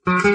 Assalamualaikum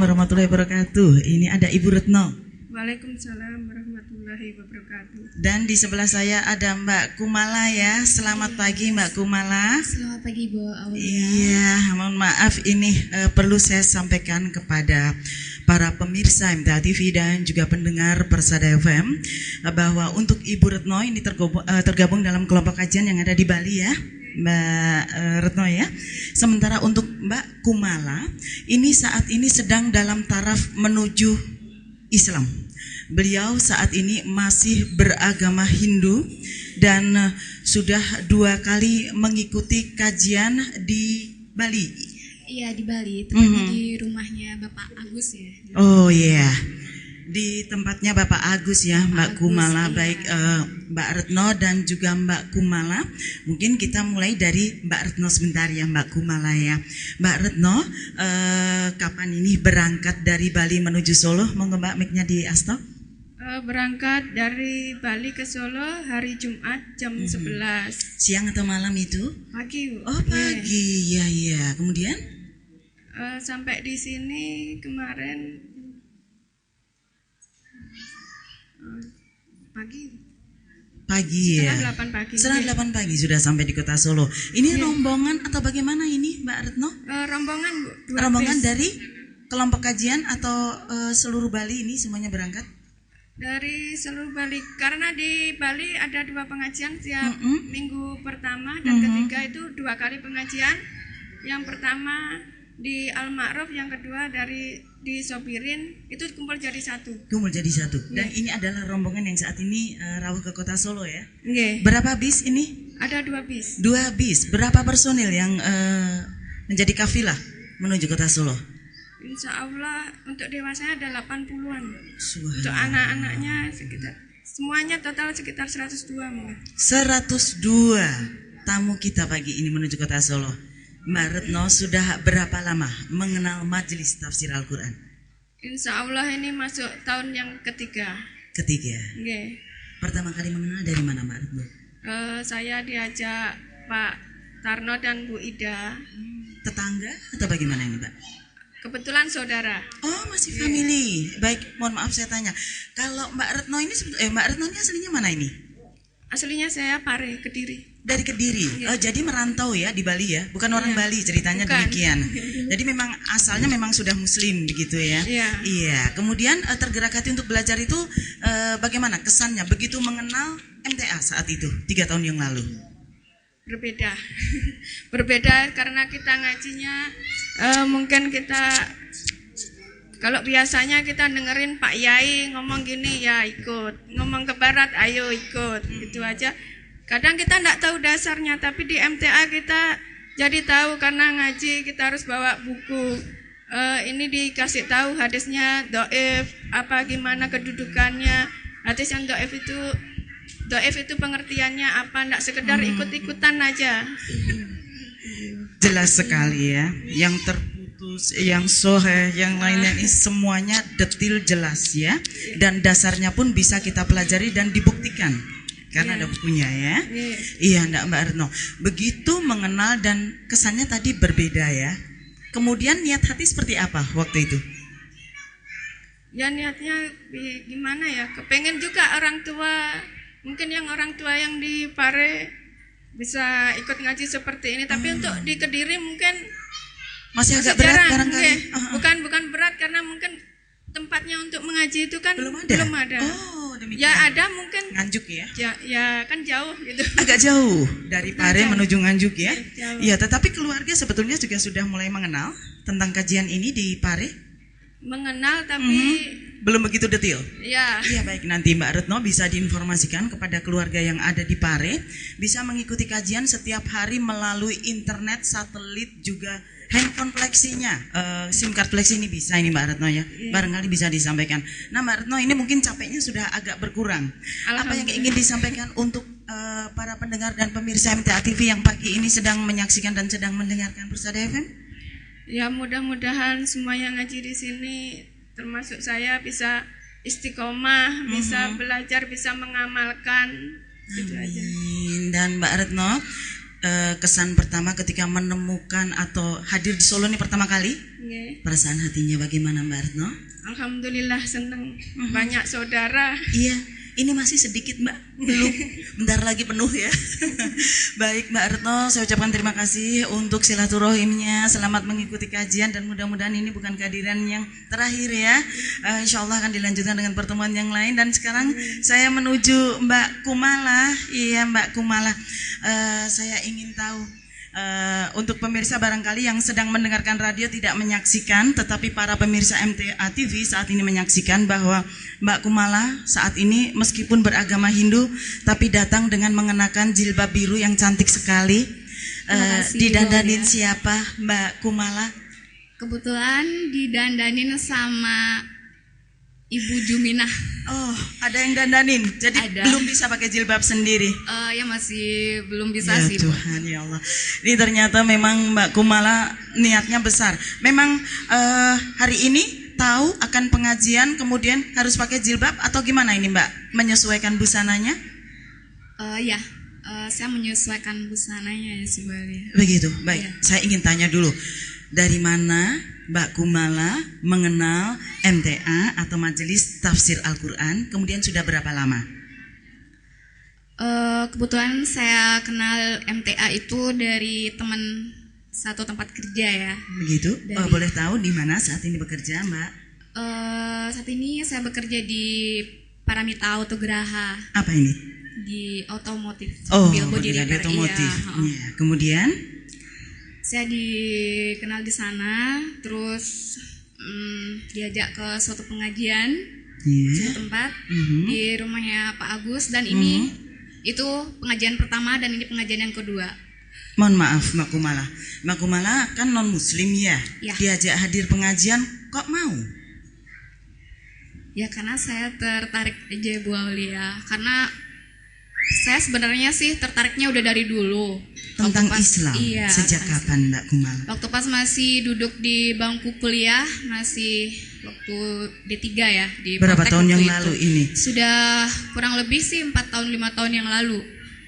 warahmatullahi wabarakatuh. Ini ada Ibu Retno. Waalaikumsalam warahmatullahi wabarakatuh. Dan di sebelah saya ada Mbak Kumala ya. Selamat pagi Mbak Kumala. Selamat pagi Bu Aulia. Iya, mohon maaf ini perlu saya sampaikan kepada para pemirsa MTA TV dan juga pendengar Persada FM bahwa untuk Ibu Retno ini tergabung dalam kelompok kajian yang ada di Bali ya, Mbak Retno ya. Sementara untuk Mbak Kumala ini saat ini sedang dalam taraf menuju Islam. Beliau saat ini masih beragama Hindu dan sudah 2 kali mengikuti kajian di Bali. Iya di Bali, tepatnya di rumahnya Bapak Agus ya. Oh iya, di tempatnya Bapak Agus ya, Mbak Agus, Kumala. iya. Baik Mbak Retno dan juga Mbak Kumala. Mungkin kita mulai dari Mbak Retno sebentar ya Mbak Kumala ya. Mbak Retno, kapan ini berangkat dari Bali menuju Solo? Monggo Mbak mic-nya di stop. Berangkat dari Bali ke Solo hari Jumat jam 11 Siang atau malam itu? pagi Bu. Oh pagi, ya ya. Kemudian? Sampai di sini kemarin Pagi ya. setengah 8 pagi. Setengah 8 pagi sudah sampai di kota Solo. Ini rombongan atau bagaimana ini Mbak Retno? Rombongan Bu. 2 Rombongan bis. dari kelompok kajian atau seluruh Bali ini semuanya berangkat? Dari seluruh Bali, karena di Bali ada 2 pengajian tiap minggu pertama dan ketiga itu 2 kali pengajian. Yang pertama di Al-Ma'ruf, yang kedua di Sopirin, itu kumpul jadi 1. Kumpul jadi 1. Dan ini adalah rombongan yang saat ini rawuh ke kota Solo ya. Nggih. Berapa bis ini? Ada 2 bis. 2 bis. Berapa personil yang menjadi kafilah menuju kota Solo? Insya Allah untuk dewasanya ada 80-an. Subhanallah. Untuk anak-anaknya semuanya total sekitar 102 mungkin. 102 tamu kita pagi ini menuju kota Solo. Mbak Retno sudah berapa lama mengenal majelis tafsir Al-Quran? Insya Allah ini masuk tahun yang ketiga. Ketiga. Nggih. Pertama kali mengenal dari mana Mbak Retno? Saya diajak Pak Tarno dan Bu Ida. Tetangga atau bagaimana ini Mbak? Kebetulan saudara. Oh masih family. Baik, mohon maaf saya tanya. Kalau Mbak Retno ini Mbak Retno ini aslinya mana ini? Aslinya saya Pare, Kediri. Dari Kediri. Oh, jadi merantau ya di Bali ya? Bukan orang Bali ceritanya. Bukan. Demikian. Jadi memang asalnya memang sudah Muslim begitu ya? Iya. Iya. Kemudian tergerak hati untuk belajar itu bagaimana kesannya begitu mengenal MTA saat itu 3 tahun yang lalu? Berbeda. Berbeda karena kita ngajinya mungkin kita kalau biasanya kita dengerin Pak Yai ngomong gini ya ikut, ngomong ke barat ayo ikut, gitu aja. Kadang kita enggak tahu dasarnya, tapi di MTA kita jadi tahu karena ngaji kita harus bawa buku. Ini dikasih tahu hadisnya dhaif, apa gimana kedudukannya. Hadis yang dhaif itu pengertiannya apa, enggak sekedar ikut-ikutan aja. Jelas sekali ya. Yang terputus, yang soheh, yang lainnya ini semuanya detil jelas ya. Dan dasarnya pun bisa kita pelajari dan dibuktikan. Karena ada bukunya ya. Iya Mbak Retno. Begitu mengenal dan kesannya tadi berbeda ya. Kemudian niat hati seperti apa waktu itu? Ya niatnya gimana ya, kepengen juga orang tua, mungkin yang orang tua yang di Pare bisa ikut ngaji seperti ini. Tapi untuk di Kediri mungkin masih agak berat jarang. barangkali. Bukan berat karena mungkin tempatnya untuk mengaji itu kan Belum ada. Oh, demikian. Ya ada mungkin Nganjuk ya. Ya kan jauh gitu. Agak jauh dari Pare menuju Nganjuk ya. Jauh. Iya, tetapi keluarga sebetulnya juga sudah mulai mengenal tentang kajian ini di Pare. Mengenal tapi Belum begitu detil. ya Iya baik, nanti Mbak Retno bisa diinformasikan kepada keluarga yang ada di Pare, bisa mengikuti kajian setiap hari melalui internet, satelit, juga handphone fleksinya, SIM card fleksi ini bisa ini Mbak Retno ya, barangkali bisa disampaikan. Nah Mbak Retno ini mungkin capeknya sudah agak berkurang. Apa yang ingin disampaikan untuk para pendengar dan pemirsa MTA TV yang pagi ini sedang menyaksikan dan sedang mendengarkan Persada FM? Ya mudah-mudahan semua yang ngaji di sini termasuk saya bisa istiqomah, bisa belajar, bisa mengamalkan. Gitu aja. Dan Mbak Retno, kesan pertama ketika menemukan atau hadir di Solo ini pertama kali, perasaan hatinya bagaimana Mbak Retno? Alhamdulillah senang, banyak saudara. Iya, ini masih sedikit Mbak, belum, bentar lagi penuh ya. Baik Mbak Retno, saya ucapkan terima kasih untuk silaturahimnya. Selamat mengikuti kajian dan mudah-mudahan ini bukan kehadiran yang terakhir ya. Insya Allah akan dilanjutkan dengan pertemuan yang lain. Dan sekarang saya menuju Mbak Kumala. Iya Mbak Kumala, saya ingin tahu. Untuk pemirsa barangkali yang sedang mendengarkan radio tidak menyaksikan, tetapi para pemirsa MTA TV saat ini menyaksikan bahwa Mbak Kumala saat ini meskipun beragama Hindu tapi datang dengan mengenakan jilbab biru yang cantik sekali. Didandanin siapa Mbak Kumala? Kebetulan didandanin sama Ibu Juminah. Oh, ada yang dandanin. Jadi Ada. belum bisa pakai jilbab sendiri. Ya masih belum bisa Ya sih, Bu. Tuhan ya Allah. Ini ternyata memang Mbak Kumala niatnya besar. Memang hari ini tahu akan pengajian kemudian harus pakai jilbab atau gimana ini Mbak? Menyesuaikan busananya? Saya menyesuaikan busananya ya sih, Bali. Begitu. Baik. Iya. Saya ingin tanya dulu. Dari mana Mbak Kumala mengenal MTA atau Majelis Tafsir Al-Quran? Kemudian sudah berapa lama? Kebetulan saya kenal MTA itu dari teman satu tempat kerja ya. Begitu. Dari- Boleh tahu di mana saat ini bekerja Mbak? Saat ini saya bekerja di Paramita Autograha Apa ini? di otomotif. Oh, mobil body bekerja di repair, otomotif. iya. Iya. Kemudian? Saya dikenal di sana, terus diajak ke suatu pengajian, Iya. suatu tempat Mhm. di rumahnya Pak Agus, dan ini itu pengajian pertama dan ini pengajian yang kedua. Mohon maaf Mbak Kumala. Mbak Kumala kan non muslim ya? Ya. Diajak hadir pengajian kok mau? Ya karena saya tertarik aja Bu Aulia, karena saya sebenarnya sih tertariknya udah dari dulu. Tentang Waktu pas- Islam. Iya. Sejak tentang kapan Mbak Kumala? Waktu pas masih duduk di bangku kuliah, masih waktu D3 ya di Berapa Poltek tahun waktu yang itu. lalu ini? Sudah kurang lebih sih 4 tahun 5 tahun yang lalu.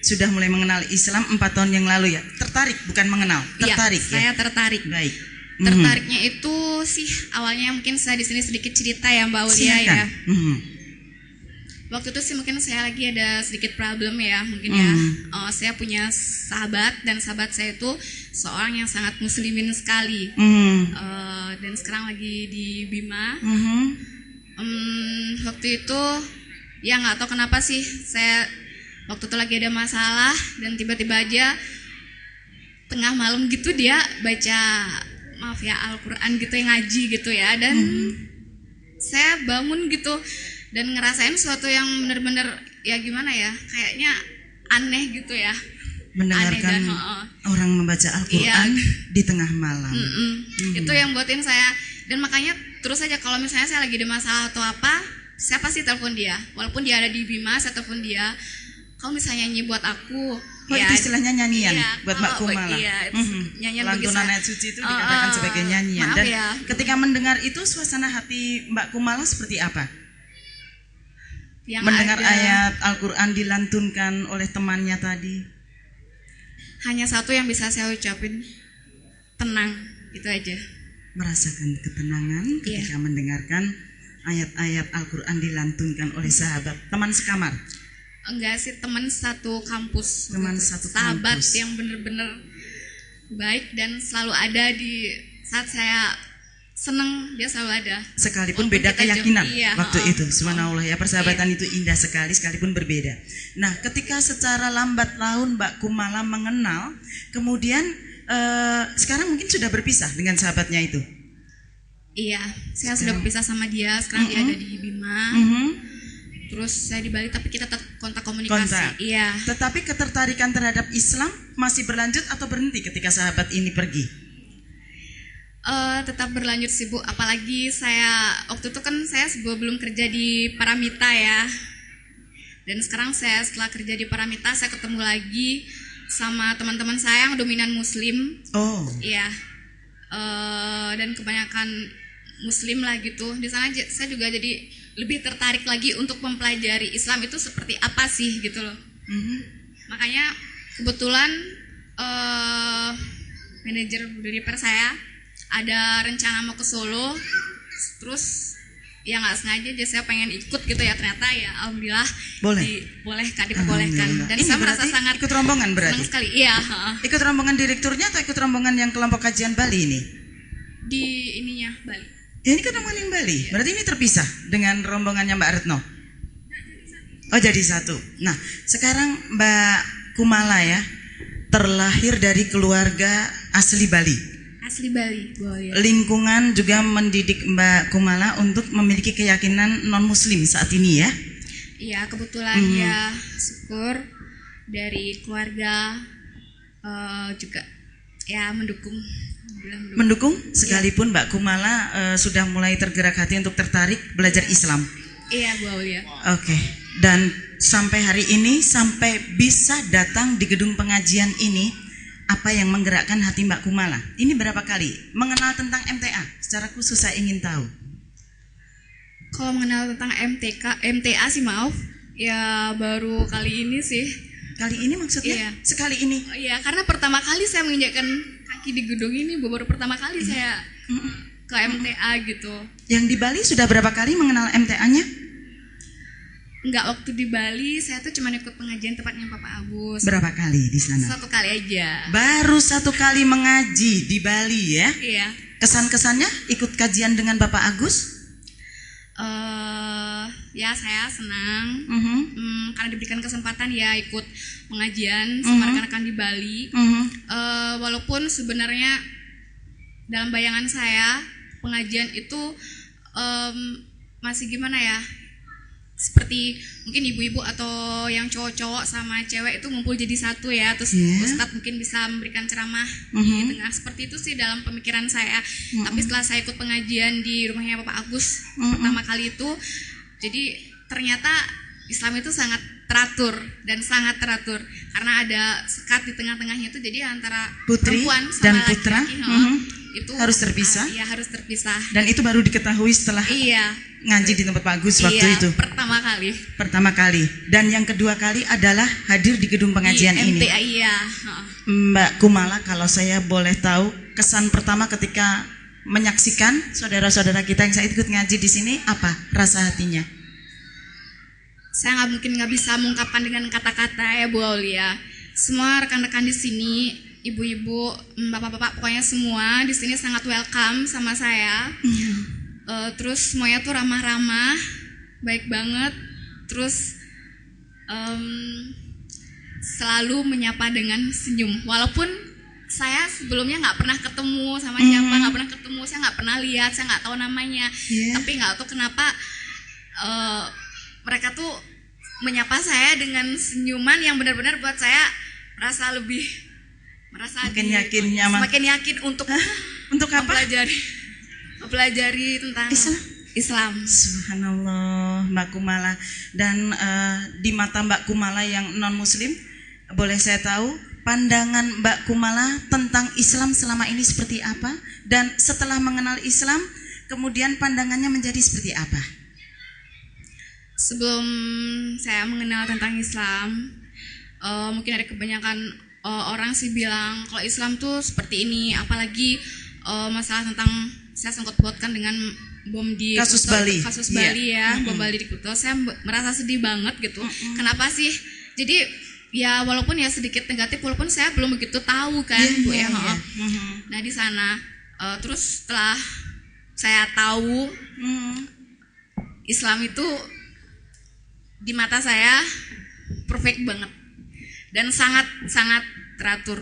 Sudah mulai mengenal Islam 4 tahun yang lalu ya? Tertarik bukan mengenal, tertarik Iya, saya ya? tertarik. Baik. Tertariknya itu sih awalnya mungkin saya di sini sedikit cerita ya Mbak Aulia Silakan. ya. Waktu itu sih mungkin saya lagi ada sedikit problem ya mungkin ya. Saya punya sahabat dan sahabat saya itu seorang yang sangat muslimin sekali. Dan sekarang lagi di Bima. Waktu itu ya nggak tahu kenapa sih saya waktu itu lagi ada masalah dan tiba-tiba aja tengah malam gitu dia baca maaf ya Al-Quran gitu yang ngaji gitu ya, dan saya bangun gitu dan ngerasain sesuatu yang benar-benar ya gimana ya, kayaknya aneh gitu ya. Mendengarkan Aneh dan, orang membaca Al-Quran Iya. di tengah malam. Itu yang buatin saya, dan makanya terus aja kalau misalnya saya lagi ada masalah atau apa, saya pasti telepon dia. Walaupun dia ada di Bima, saya telepon dia. Kalau misalnya nyanyi buat aku, Oh, itu istilahnya nyanyian iya, buat Mbak kalau- Kumala. iya, itu nyanyian bagi Lantunan saya. ayat suci itu dikatakan sebagai nyanyian. Maaf Dan ya. ketika mendengar itu suasana hati Mbak Kumala seperti apa? Yang Mendengar ada ayat Al-Quran dilantunkan oleh temannya tadi. hanya satu yang bisa saya ucapin, tenang, itu aja. Merasakan ketenangan ketika mendengarkan ayat-ayat Al-Quran dilantunkan oleh sahabat, teman sekamar. Enggak sih, teman satu kampus. Teman satu sahabat kampus. yang bener-bener baik dan selalu ada di saat saya seneng, dia selalu ada. Sekalipun Walaupun beda kita jauh, keyakinan iya, waktu itu, subhanallah ya, persahabatan Iya. itu indah sekali sekalipun berbeda. Nah, ketika secara lambat laun Mbak Kumala mengenal, kemudian sekarang mungkin sudah berpisah dengan sahabatnya itu. Iya, saya sudah berpisah sama dia, sekarang dia ada di Bima. Terus saya di Bali, tapi kita tetap kontak komunikasi. Kontak. Iya. Tetapi ketertarikan terhadap Islam masih berlanjut atau berhenti ketika sahabat ini pergi? Tetap berlanjut sih Bu, apalagi saya waktu itu kan saya sebelum kerja di Paramita ya. Dan sekarang saya setelah kerja di Paramita, saya ketemu lagi sama teman-teman saya yang dominan Muslim. Oh. Iya. Dan kebanyakan Muslim lah gitu. Di sana saya juga jadi lebih tertarik lagi untuk mempelajari Islam itu seperti apa sih gitu loh. Makanya kebetulan manajer dari per saya ada rencana mau ke Solo, terus ya nggak sengaja aja saya pengen ikut gitu ya, ternyata ya alhamdulillah diperbolehkan. Dan ini saya merasa sangat ikut rombongan berarti senang sekali. Iya. Ikut rombongan direkturnya atau ikut rombongan yang kelompok kajian Bali ini? Di ininya Bali. Ya, ini kan rombongan yang Bali. Berarti ini terpisah dengan rombongannya Mbak Retno. Oh, jadi satu. Nah, sekarang Mbak Kumala ya terlahir dari keluarga asli Bali. Asli Bali, boleh. Lingkungan juga mendidik Mbak Kumala untuk memiliki keyakinan non-Muslim saat ini ya? Iya, kebetulan ya syukur dari keluarga juga ya mendukung. Mendukung sekalipun Mbak Kumala sudah mulai tergerak hati untuk tertarik belajar Islam. Iya, boleh. Oke. Dan sampai hari ini, sampai bisa datang di gedung pengajian ini, apa yang menggerakkan hati Mbak Kumala? Ini berapa kali mengenal tentang MTA? Secara khusus saya ingin tahu. Kalau mengenal tentang MTA sih maaf, ya baru kali ini sih. Kali ini maksudnya? Iya. Sekali ini? Iya, karena pertama kali saya menginjakkan kaki di gedung ini, baru pertama kali saya ke MTA gitu. Yang di Bali sudah berapa kali mengenal MTA-nya? Enggak, waktu di Bali saya tuh cuma ikut pengajian tempatnya Papa Agus. Berapa kali di sana? 1 kali aja. Baru 1 kali mengaji di Bali ya? Iya. Kesan-kesannya ikut kajian dengan Bapak Agus? Ya saya senang karena diberikan kesempatan ya ikut pengajian sama rekan-rekan di Bali. Walaupun sebenarnya dalam bayangan saya pengajian itu masih gimana ya, seperti mungkin ibu-ibu atau yang cowok-cowok sama cewek itu ngumpul jadi satu ya, terus Ustadz mungkin bisa memberikan ceramah di tengah, seperti itu sih dalam pemikiran saya. Tapi setelah saya ikut pengajian di rumahnya Bapak Agus pertama kali itu, jadi ternyata Islam itu sangat teratur dan sangat teratur karena ada sekat di tengah-tengahnya itu, jadi antara putri perempuan sama dan putra itu harus terpisah. Iya, harus terpisah. Dan itu baru diketahui setelah ngaji di tempat Pak Agus waktu itu. Pertama kali. Pertama kali. Dan yang kedua kali adalah hadir di gedung pengajian di ini. MTA, iya. Mbak Kumala, kalau saya boleh tahu kesan pertama ketika menyaksikan saudara-saudara kita yang saya ikut ngaji di sini, apa rasa hatinya? Saya nggak bisa mengungkapkan dengan kata-kata ya Bu Aulia. Semua rekan-rekan di sini, ibu-ibu, bapak-bapak, pokoknya semua di sini sangat welcome sama saya. Terus semuanya tuh ramah-ramah, baik banget. Terus selalu menyapa dengan senyum. Walaupun saya sebelumnya nggak pernah ketemu sama siapa, nggak pernah ketemu, saya nggak pernah lihat, saya nggak tahu namanya. Tapi nggak tahu kenapa mereka tuh menyapa saya dengan senyuman yang benar-benar buat saya makin yakin nyaman. Semakin yakin untuk apa? Mempelajari tentang Islam. Subhanallah, Mbak Kumala. Dan di mata Mbak Kumala yang non Muslim, boleh saya tahu pandangan Mbak Kumala tentang Islam selama ini seperti apa? Dan setelah mengenal Islam, kemudian pandangannya menjadi seperti apa? Sebelum saya mengenal tentang Islam, mungkin ada kebanyakan orang sih bilang kalau Islam tuh seperti ini, apalagi masalah tentang saya sangkut pautkan dengan bom di kasus Kuto, Bali, kasus Bali ya, bom Bali di Kuto. Saya merasa sedih banget gitu. Kenapa sih? Jadi ya walaupun ya sedikit negatif, walaupun saya belum begitu tahu kan Bu ya. Nah di sana terus setelah saya tahu Islam itu di mata saya perfect banget dan sangat teratur,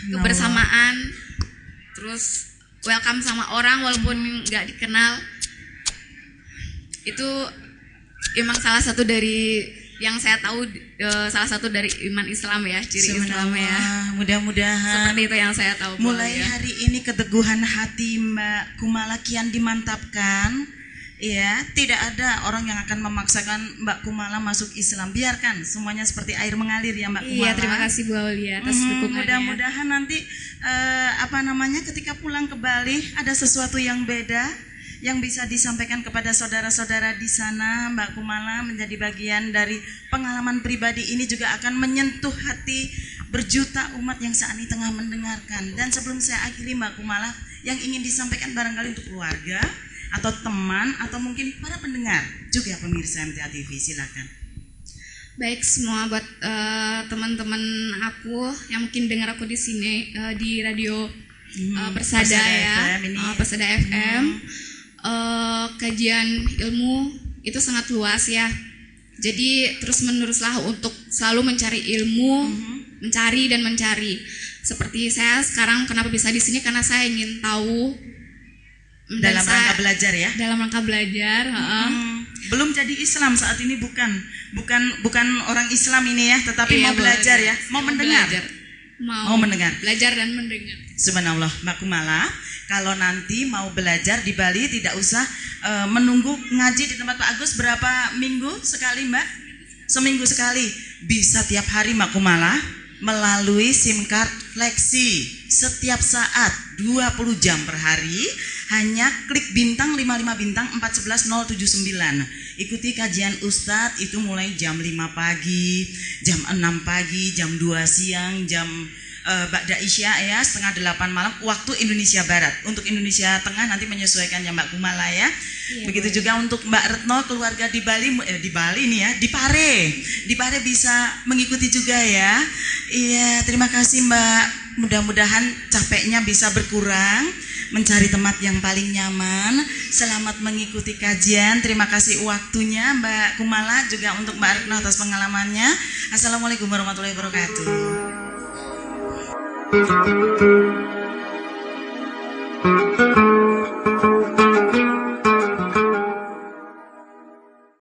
kebersamaan, terus welcome sama orang walaupun nggak dikenal. Itu emang salah satu dari yang saya tahu, salah satu dari iman Islam ya, ciri Islam ya. Mudah-mudahan seperti itu yang saya tahu. Mulai hari ini keteguhan hati Mbak Kumala kian dimantapkan Iya, tidak ada orang yang akan memaksakan Mbak Kumala masuk Islam. Biarkan semuanya seperti air mengalir ya Mbak Kumala. Iya, terima kasih Bu Aulia atas dukungannya. Mudah-mudahan nanti ketika pulang ke Bali ada sesuatu yang beda yang bisa disampaikan kepada saudara-saudara di sana. Mbak Kumala menjadi bagian dari pengalaman pribadi ini juga akan menyentuh hati berjuta umat yang saat ini tengah mendengarkan. Dan sebelum saya akhiri Mbak Kumala, yang ingin disampaikan barangkali untuk keluarga atau teman atau mungkin para pendengar juga pemirsa MTA TV, silakan. Baik, semua buat teman-teman aku yang mungkin dengar aku di sini di radio Persada ya, Persada FM. Kajian ilmu itu sangat luas ya. Jadi terus meneruslah untuk selalu mencari ilmu, mencari dan mencari. Seperti saya sekarang kenapa bisa di sini karena saya ingin tahu dalam rangka belajar ya. Dalam rangka belajar. Belum jadi Islam saat ini, bukan orang Islam ini ya, tetapi iya, mau belajar ya, mau mendengar. Mau mendengar, belajar dan mendengar. Subhanallah, Mbak Kumala, kalau nanti mau belajar di Bali tidak usah menunggu ngaji di tempat Pak Agus berapa minggu sekali Mbak? Seminggu sekali. Bisa tiap hari Mbak Kumala melalui SIM card Flexi setiap saat 20 jam per hari. Hanya klik bintang 55 bintang 411 079. Ikuti kajian Ustadz itu mulai jam 5 pagi, jam 6 pagi, jam 2 siang, jam Ba'da Isya ya, setengah 8 malam waktu Indonesia Barat. Untuk Indonesia Tengah nanti menyesuaikan ya Mbak Kumala ya. Iya, begitu juga untuk Mbak Retno, keluarga di Bali, di Bali nih ya, di Pare bisa mengikuti juga ya. Iya, terima kasih Mbak. Mudah-mudahan capeknya bisa berkurang, mencari tempat yang paling nyaman. Selamat mengikuti kajian. Terima kasih waktunya Mbak Kumala, juga untuk Mbak Retno atas pengalamannya. Assalamualaikum warahmatullahi wabarakatuh.